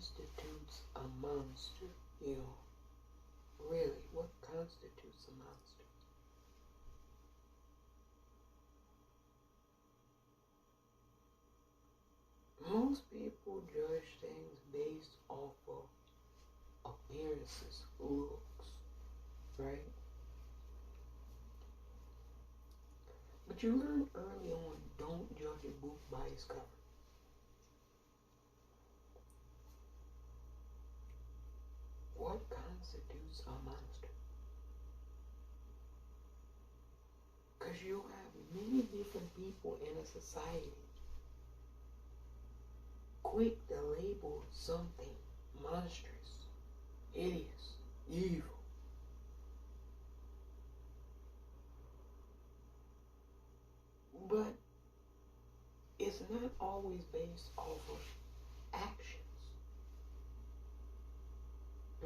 constitutes a monster? You know, really, what constitutes a monster? Most people judge things based off of appearances, looks, right? But you learn early on, don't judge a book by its cover. What constitutes a monster? Because you have many different people in a society quick to label something monstrous, hideous, evil. But it's not always based off of actions.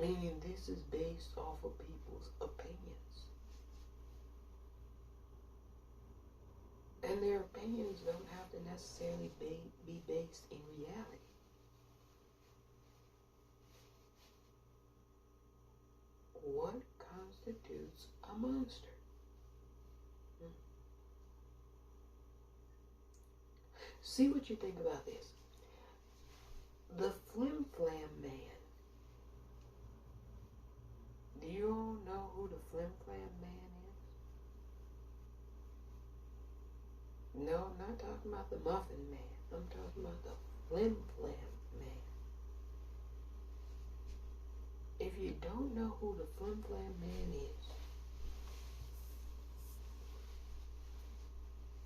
Meaning this is based off of people's opinions. And their opinions don't have to necessarily be based in reality. What constitutes a monster? See what you think about this. The Flim-Flam Man. Do you all know who the Flim-Flam Man is? No, I'm not talking about the Muffin Man. I'm talking about the Flim-Flam Man. If you don't know who the Flim-Flam Man is,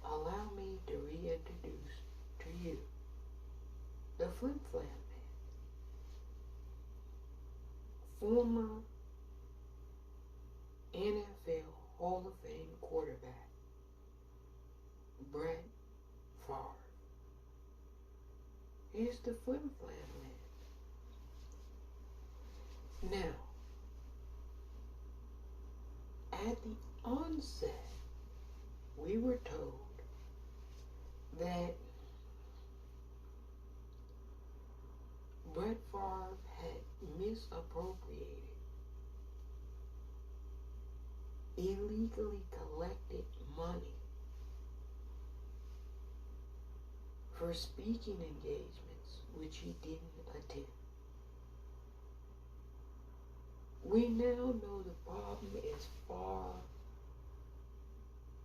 allow me to reintroduce to you the Flim-Flam Man. Former NFL Hall of Fame quarterback Brett Favre. He's the Flim-Flam Man. Now, at the onset, we were told that Brett Favre had misappropriated illegally collected money for speaking engagements which he didn't attend. We now know the problem is far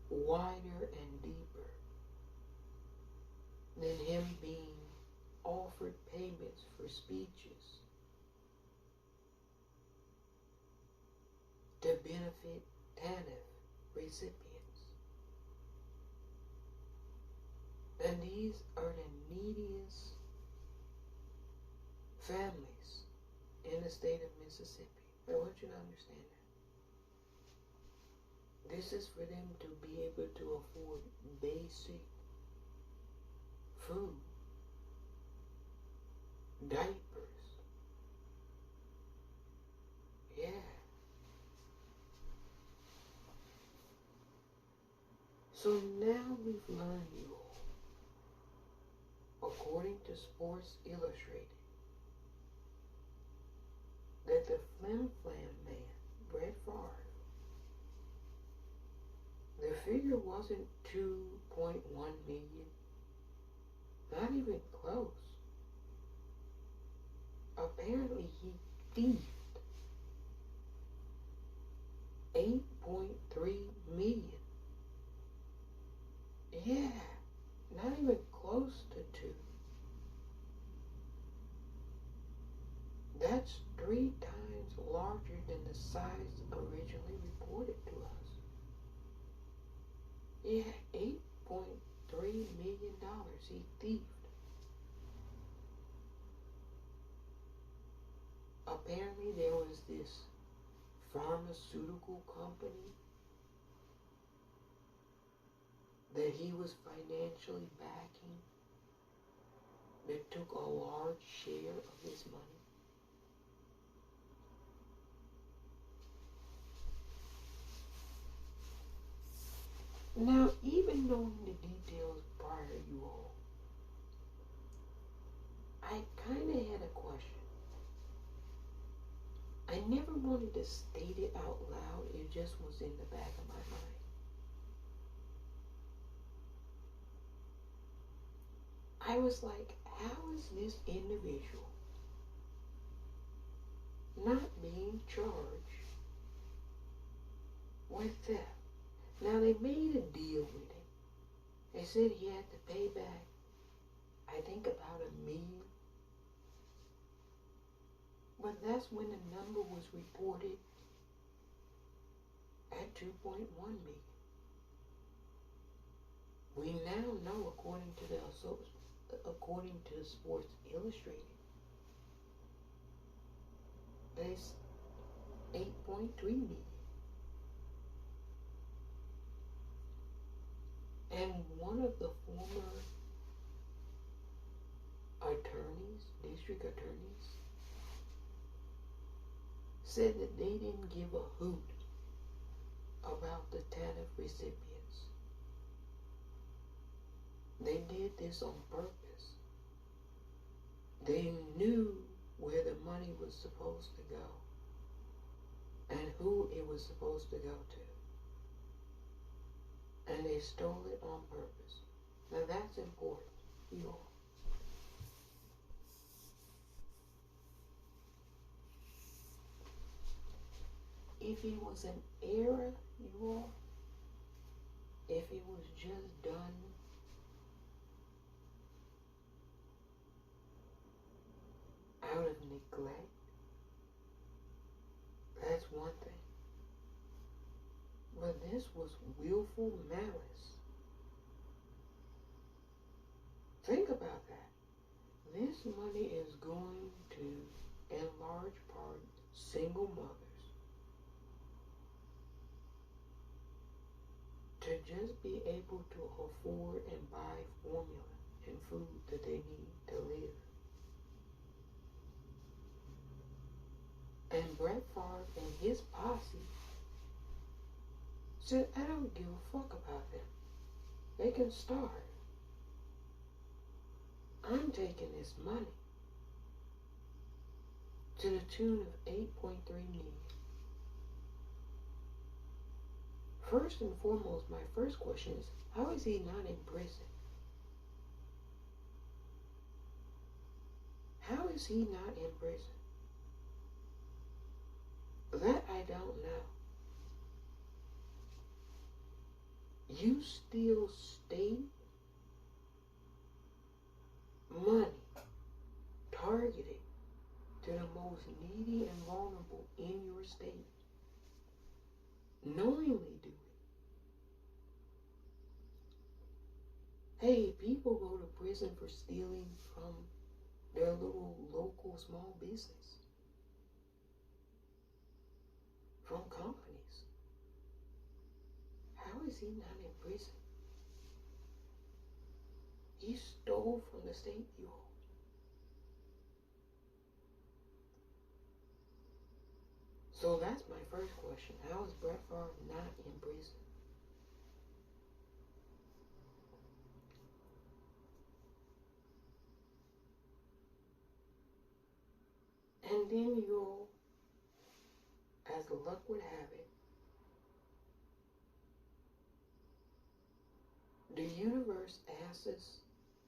wider and deeper than him being offered payments for speeches to benefit TANF recipients. And these are the neediest families in the state of Mississippi. I want you to understand that. This is for them to be able to afford basic food, diapers. Yeah. So now we've learned, you all, according to Sports Illustrated, that the Flim-Flam Man, Brett Favre, the figure wasn't 2.1 million, not even close. Apparently he thieved 8.3 million. Yeah, not even close to 2. That's 3 times larger than the size originally reported to us. Yeah, $8.3 million he thieved. Apparently there was this pharmaceutical company that he was financially backing that took a large share of his money. Now, even knowing the details prior, you all, I kind of had a question. never wanted to state it out loud. It just was in the back of my mind. I was like, how is this individual not being charged with theft? Now, they made a deal with him. They said he had to pay back, I think, about $1 million. But that's when the number was reported at 2.1 million. We now know, according to Sports Illustrated, that it's 8.3 million. And one of the former district attorneys, said that they didn't give a hoot about the TANF recipients. They did this on purpose. They knew where the money was supposed to go and who it was supposed to go to. And they stole it on purpose. Now that's important, you all. If it was an error, you all, if it was just done out of neglect, that's one thing. But this was willful malice. Think about that. This money is going to, in large part, single mothers to just be able to afford and buy formula and food that they need to live. And Brett Favre and his posse said, I don't give a fuck about them. They can starve. I'm taking this money to the tune of 8.3 million. First and foremost, my first question is, how is he not in prison? How is he not in prison? That I don't know. You steal state money targeted to the most needy and vulnerable in your state. Knowingly do it. Hey, people go to prison for stealing from their little local small business, from companies. How is he not in prison? He stole from the state, you all. So that's my first question. How is Brett Favre not in prison? And then you all, as luck would have it, the universe asks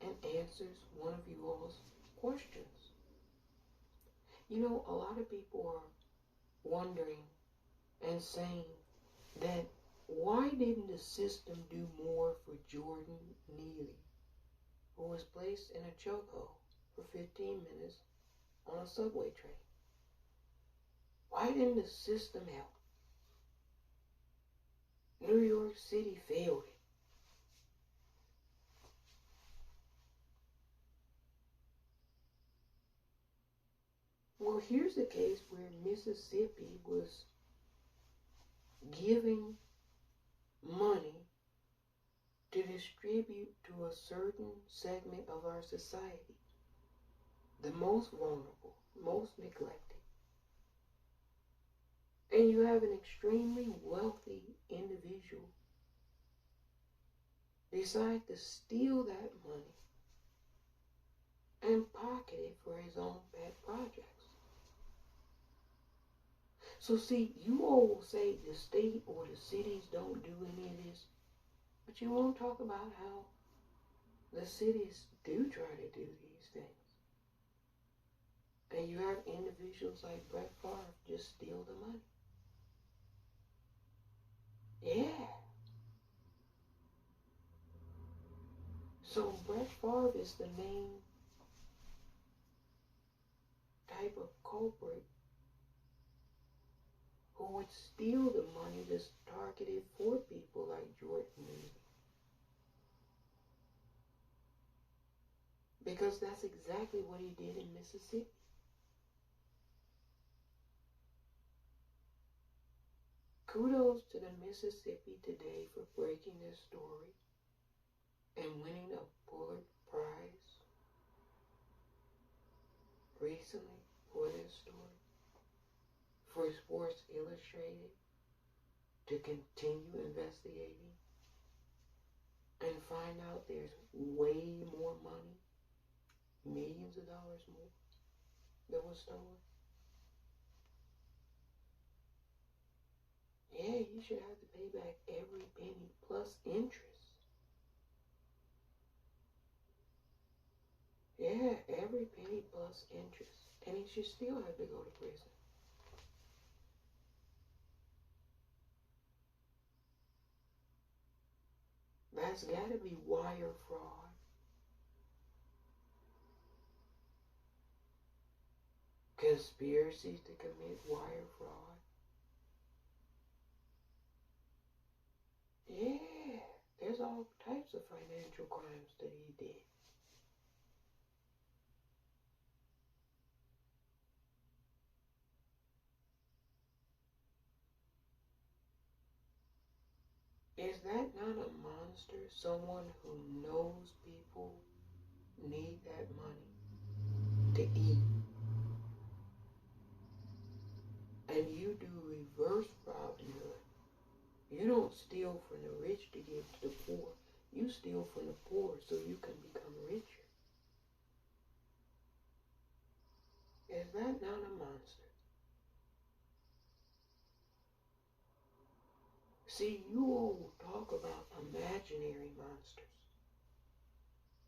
and answers one of you all's questions. You know, a lot of people are wondering and saying that why didn't the system do more for Jordan Neely, who was placed in a chokehold for 15 minutes on a subway train? Why didn't the system help? New York City failed it. Well, here's a case where Mississippi was giving money to distribute to a certain segment of our society, the most vulnerable, most neglected. And you have an extremely wealthy individual decide to steal that money and pocket it for his own pet projects. So see, you all will say the state or the cities don't do any of this, but you won't talk about how the cities do try to do these things. And you have individuals like Brett Favre just steal the money. Yeah. So Brett Favre is the main type of culprit who would steal the money that's targeted for people like Jordan Neely. Because that's exactly what he did in Mississippi. Kudos to the Mississippi Today for breaking this story and winning a Pulitzer Prize recently for this story. For Sports Illustrated to continue investigating and find out there's way more money, millions of dollars more, that was stolen. Yeah, you should have to pay back every penny plus interest. Yeah, every penny plus interest. And he should still have to go to prison. That's got to be wire fraud. Conspiracies to commit wire fraud. Yeah, there's all types of financial crimes that he did. Is that not a monster? Someone who knows people need that money to eat. And you do reverse Robin Hood. You don't steal from the rich to give to the poor. You steal from the poor so you can become richer. Is that not a monster? See, you all talk about imaginary monsters.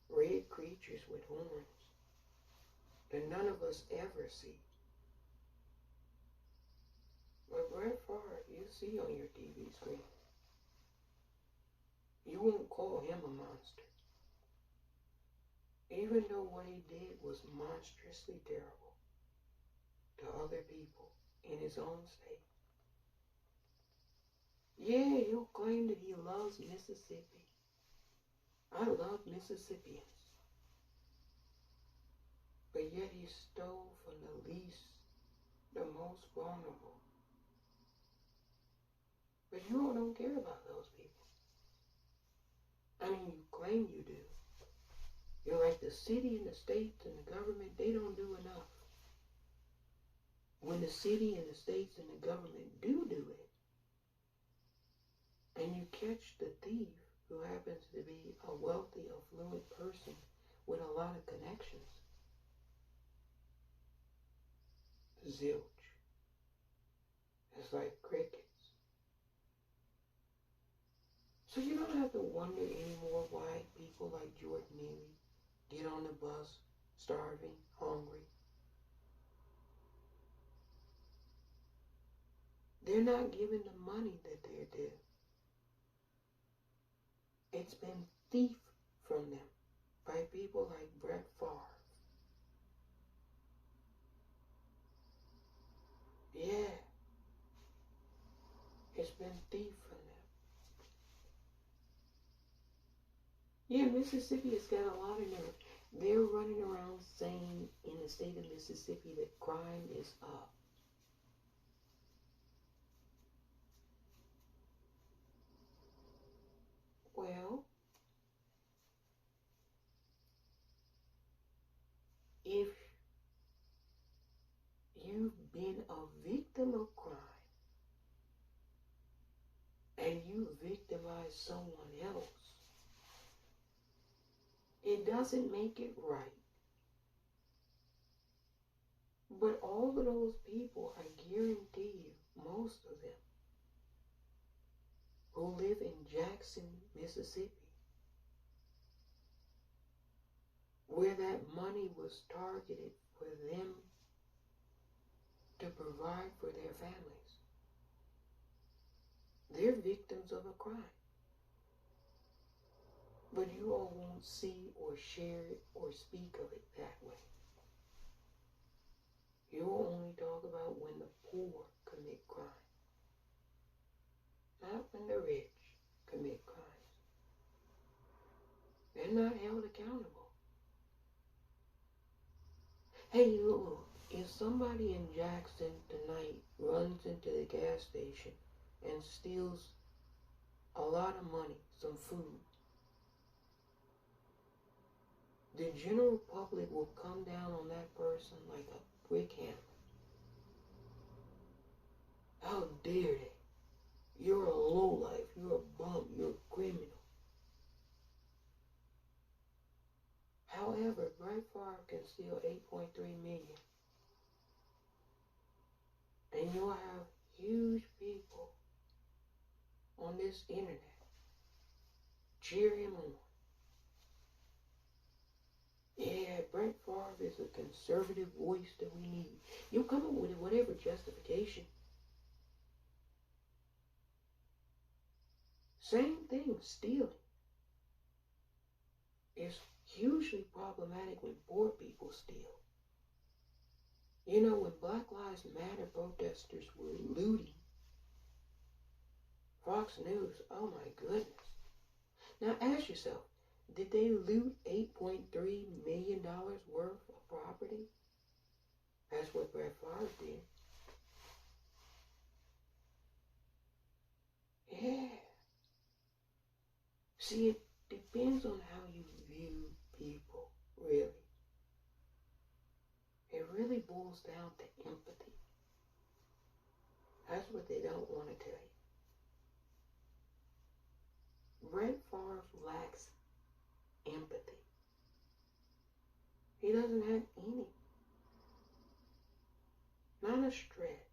Red creatures with horns that none of us ever see. But Brett Favre, you see on your TV screen. You won't call him a monster. Even though what he did was monstrously terrible to other people in his own state. Yeah, he'll claim that he loves Mississippi. I love Mississippians. But yet he stole from the least, the most vulnerable. But you all don't care about those people. I mean, you claim you do. You're like the city and the states and the government, they don't do enough. When the city and the states and the government do it, and you catch the thief who happens to be a wealthy, affluent person with a lot of connections, zilch. It's like crickets. So you don't have to wonder anymore why people like Jordan Neely get on the bus starving, hungry. They're not given the money that they're due. It's been thief from them by people like Brett Favre. Yeah. It's been thief from them. Yeah, Mississippi has got a lot of nerve. They're running around saying in the state of Mississippi that crime is up. Well, if you've been a victim of crime and you victimize someone else, it doesn't make it right. But all of those people, I guarantee you, Jackson, Mississippi, where that money was targeted for them to provide for their families. They're victims of a crime. But you all won't see or share it or speak of it that way. You'll only talk about when the poor commit crime, not when the rich commit crimes. They're not held accountable. Hey, look, if somebody in Jackson tonight runs into the gas station and steals a lot of money, some food, the general public will come down on that person like a brick hammer. How dare they? You're a lowlife, you're a bum, you're a criminal. However, Brett Favre can steal $8.3 million. And you'll have huge people on this internet cheer him on. Yeah, Brett Favre is a conservative voice that we need. You come up with whatever justification. Same thing, stealing. It's hugely problematic when poor people steal. You know, when Black Lives Matter protesters were looting, Fox News, oh my goodness. Now ask yourself, did they loot $8.3 million worth of property? That's what Brett Favre did. Yeah. See, it depends on how you view people, really. It really boils down to empathy. That's what they don't want to tell you. Brett Favre lacks empathy. He doesn't have any. Not a shred.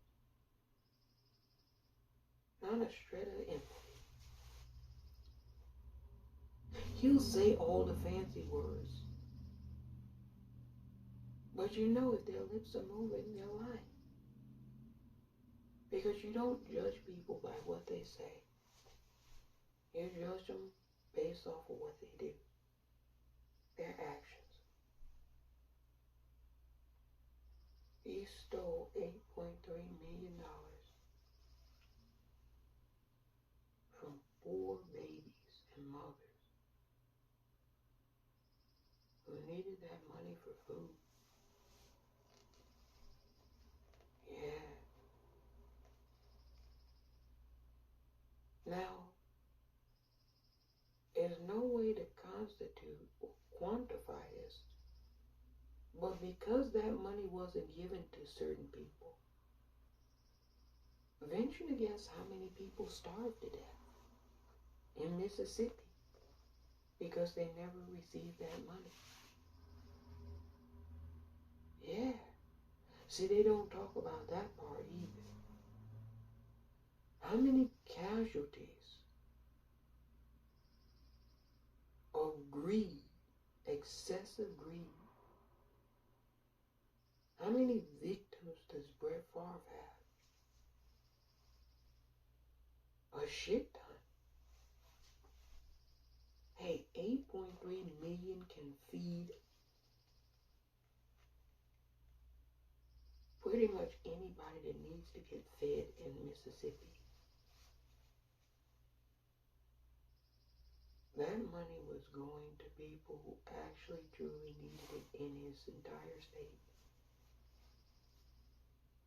Not a shred of empathy. He'll say all the fancy words. But you know if their lips are moving, they're lying. Because you don't judge people by what they say. You judge them based off of what they do. Their actions. He stole $8.3 million from 4 babies and mothers who needed that money for food. Yeah. Now, there's no way to constitute or quantify this, but because that money wasn't given to certain people, venture to guess how many people starved to death in Mississippi because they never received that money. Yeah. See, they don't talk about that part either. How many casualties of greed, excessive greed? How many victims does Brett Favre have? A shit ton. Hey, 8.3 million can feed pretty much anybody that needs to get fed in Mississippi. That money was going to people who actually truly needed it in his entire state.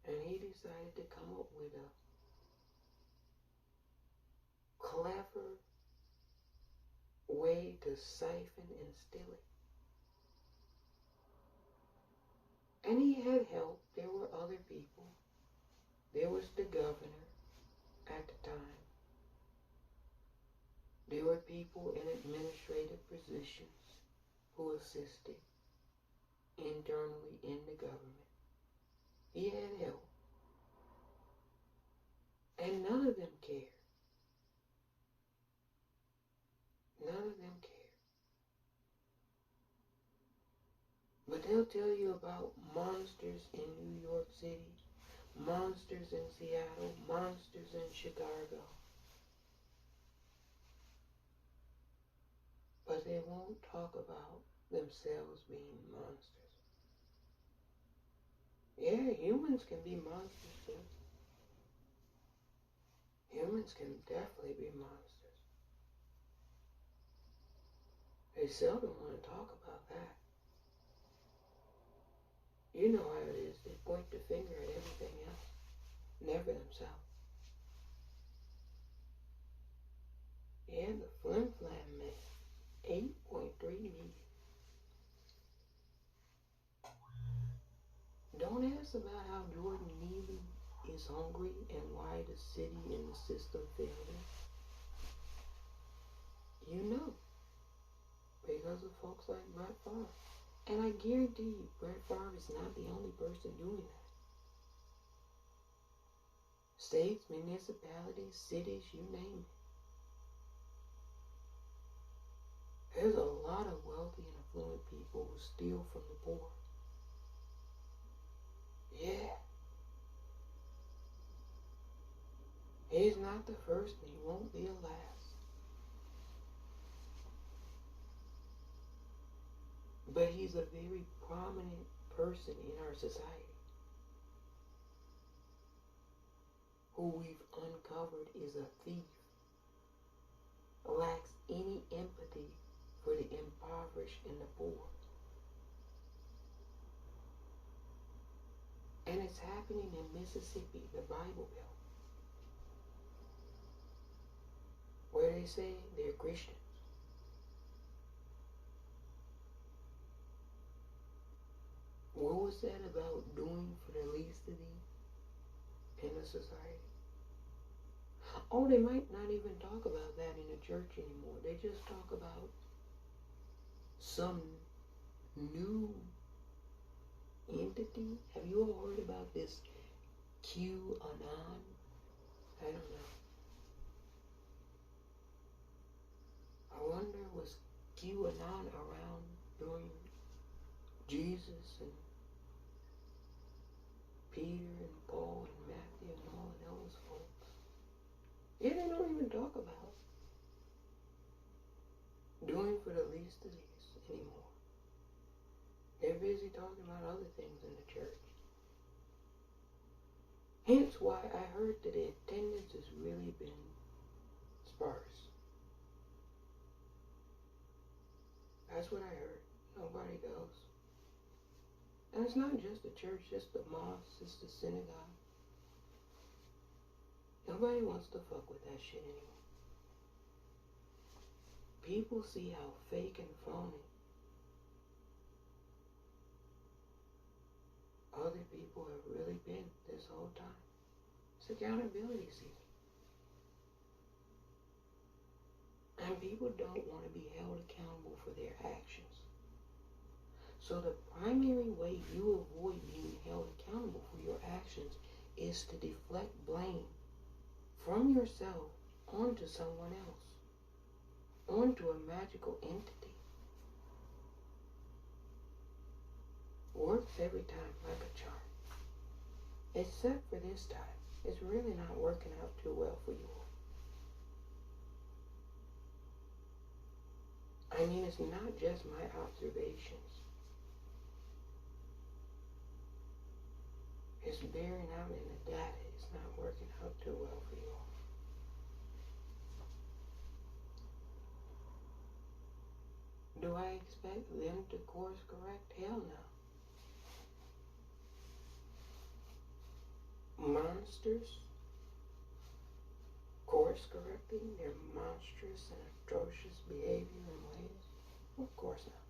And he decided to come up with a clever way to siphon and steal it. And he had help. There were other people. There was the governor at the time. There were people in administrative positions who assisted internally in the government. He had help. And none of them cared. tell you about monsters in New York City, monsters in Seattle, monsters in Chicago. But they won't talk about themselves being monsters. Yeah, humans can be monsters too. Humans can definitely be monsters. They seldom want to talk about that. You know how it is. They point the finger at everything else, never themselves. Yeah, the Flim-Flam Man, 8.3 million. Don't ask about how Jordan Neely is hungry and why the city and the system failed him. You know, because of folks like Brett Favre. And I guarantee you, Brett Favre is not the only person doing that. States, municipalities, cities, you name it. There's a lot of wealthy and affluent people who steal from the poor. Yeah. He's not the first and he won't be the last. But he's a very prominent person in our society who we've uncovered is a thief, lacks any empathy for the impoverished and the poor. And it's happening in Mississippi, the Bible Belt, where they say they're Christians. What was that about doing for the least of these in the society? Oh, they might not even talk about that in the church anymore. They just talk about some new entity. Have you all heard about this QAnon? I don't know. I wonder, was QAnon around during Jesus and Peter and Paul and Matthew and all of those folks? Yeah, they don't even talk about doing for the least of these anymore. They're busy talking about other things in the church. Hence why I heard that the attendance has really been sparse. That's what I heard. Nobody goes. And it's not just the church, it's the mosque, it's the synagogue. Nobody wants to fuck with that shit anymore. People see how fake and phony other people have really been this whole time. It's accountability season. And people don't want to be held accountable for their actions. So the primary way you avoid being held accountable for your actions is to deflect blame from yourself onto someone else, onto a magical entity. Works every time like a charm. Except for this time. It's really not working out too well for you all. I mean, it's not just my observations. It's bearing out in the data. It's not working out too well for you all. Do I expect them to course correct? Hell no. Monsters course correcting their monstrous and atrocious behavior and ways? Of course not.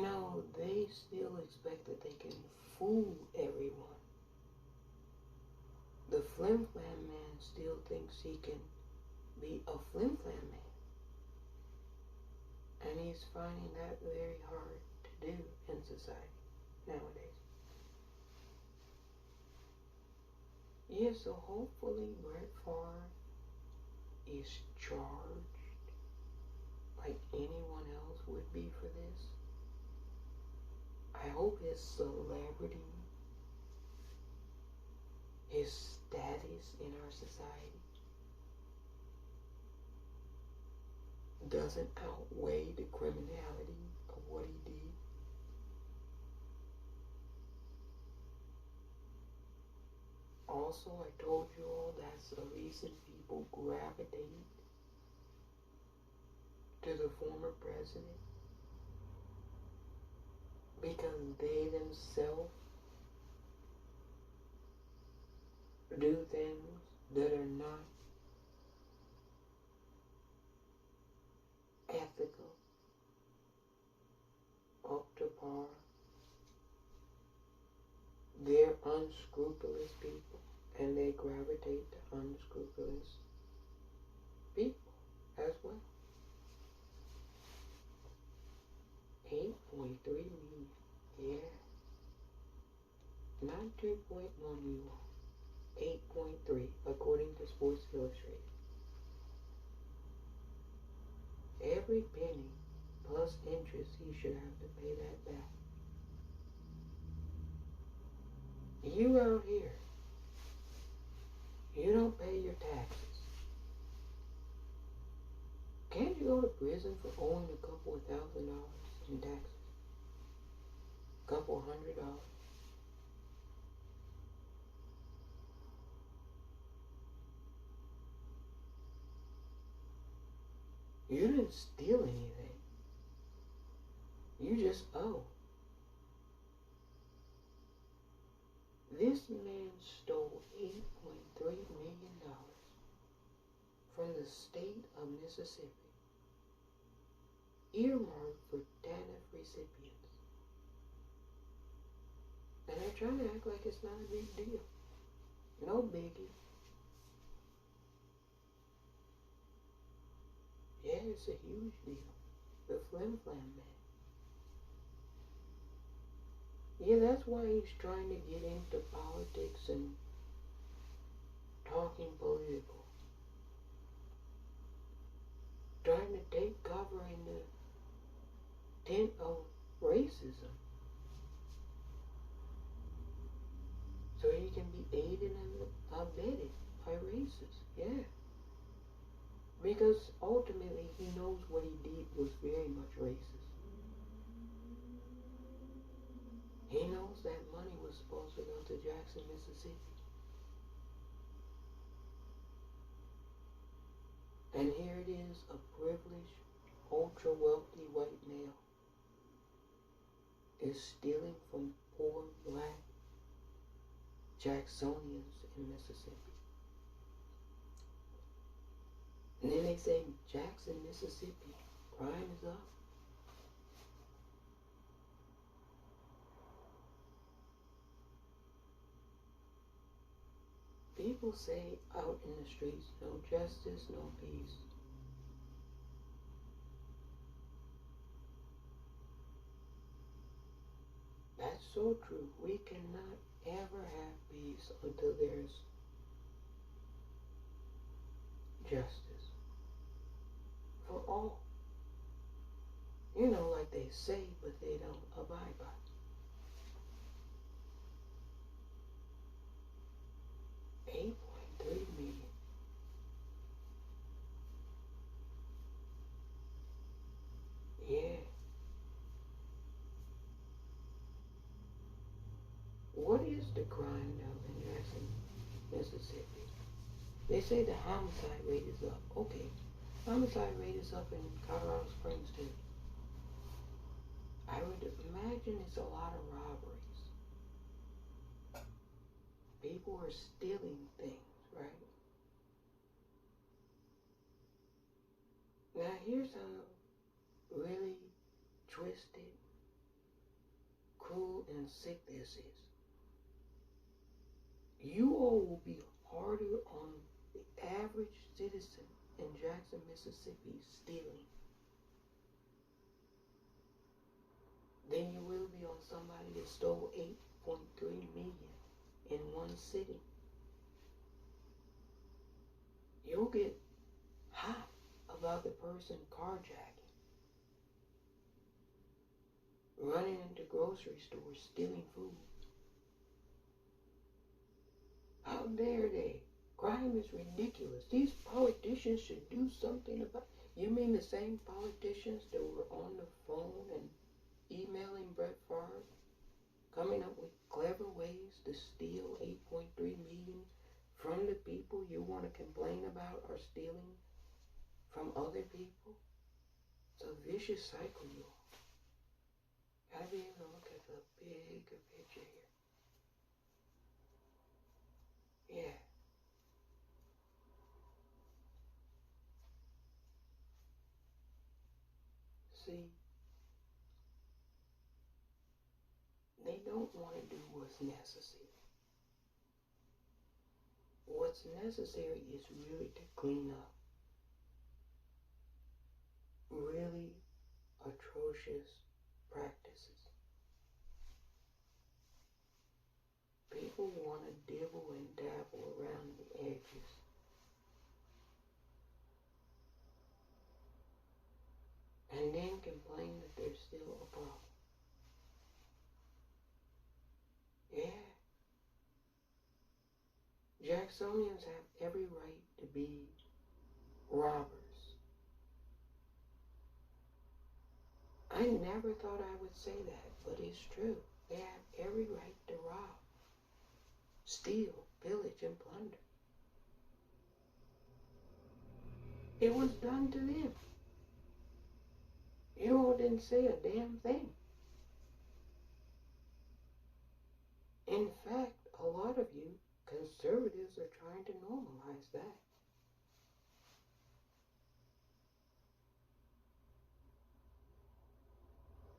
No, they still expect that they can fool everyone. The Flim-Flam Man still thinks he can be a Flim-Flam Man. And he's finding that very hard to do in society nowadays. Yeah, so hopefully Brett Favre is charged like anyone else would be for this. I hope his celebrity, his status in our society doesn't outweigh the criminality of what he did. Also, I told you all that's the reason people gravitate to the former president, because they themselves do things that are not ethical, up to par. They're unscrupulous people, and they gravitate to unscrupulous people as well. 8.3 million, yeah. Not 2.1 you all. 8.3, according to Sports Illustrated. Every penny plus interest, he should have to pay that back. You out here, you don't pay your taxes. Can't you go to prison for owing a couple of $1,000 in taxes? Couple $100? You didn't steal anything. You just owe. This man stole $8.3 million from the state of Mississippi, earmarked for TANF recipients. And they're trying to act like it's not a big deal. No biggie. Yeah, it's a huge deal. The Flim-Flam Man. Yeah, that's why he's trying to get into politics and talking political. Trying to take cover in the tent of racism. So he can be aided and abetted by racists. Yeah. Because ultimately he knows what he did was very much racist. He knows that money was supposed to go to Jackson, Mississippi. And here it is, a privileged, ultra-wealthy white male is stealing from poor black Jacksonians in Mississippi. And then they say, Jackson, Mississippi, crime is up. People say out in the streets, no justice, no peace. That's so true. We cannot ever have peace until there's justice for all. You know, like they say, but they don't abide by. $8.3 million. Yeah. What is the crime now in Jackson, Mississippi? They say the homicide rate is up. Okay. Homicide rate is up in Colorado Springs too. I would imagine it's a lot of robberies. People are stealing things, right? Now here's how really twisted, cruel, and sick this is. You all will be harder on the average citizen in Jackson, Mississippi stealing than you will be on somebody that stole 8.3 million in one sitting. You'll get hot about the person carjacking. running into grocery stores, stealing food. How dare they? Crime is ridiculous. These politicians should do something about it. You mean the same politicians that were on the phone and emailing Brett Favre, coming up with clever ways to steal 8.3 million from the people you want to complain about are stealing from other people? It's a vicious cycle, you all. Gotta be able to look at the bigger picture here. Yeah. See, they don't want to do what's necessary. What's necessary is really to clean up really atrocious practices. People want to dibble and dabble around the edges. And then complain that there's still a problem. Yeah. Jacksonians have every right to be robbers. I never thought I would say that, but it's true. They have every right to rob, steal, pillage, and plunder. It was done to them. You all didn't say a damn thing. In fact, a lot of you conservatives are trying to normalize that.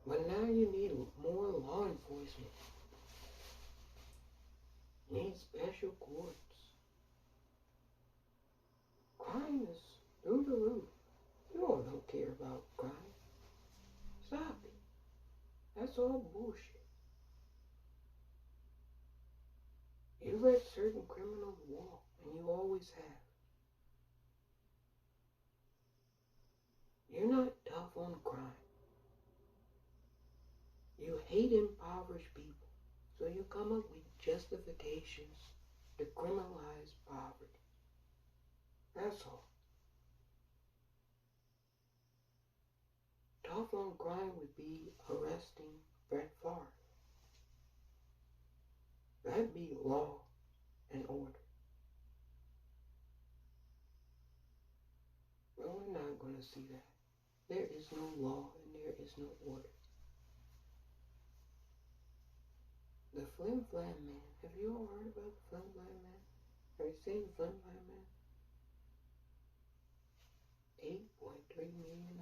But now you need more law enforcement. You need special courts. Crime is through the roof. You all don't care about crime. Stop it. That's all bullshit. You let certain criminals walk, and you always have. You're not tough on crime. You hate impoverished people, so you come up with justifications to criminalize poverty. That's all. Tough on crime would be arresting Brett Favre. That'd be law and order. Well, we're not going to see that. There is no law and there is no order. The Flim-Flam Man. Have you all heard about the Flim-Flam Man? Have you seen the Flim-Flam Man? $8.3 million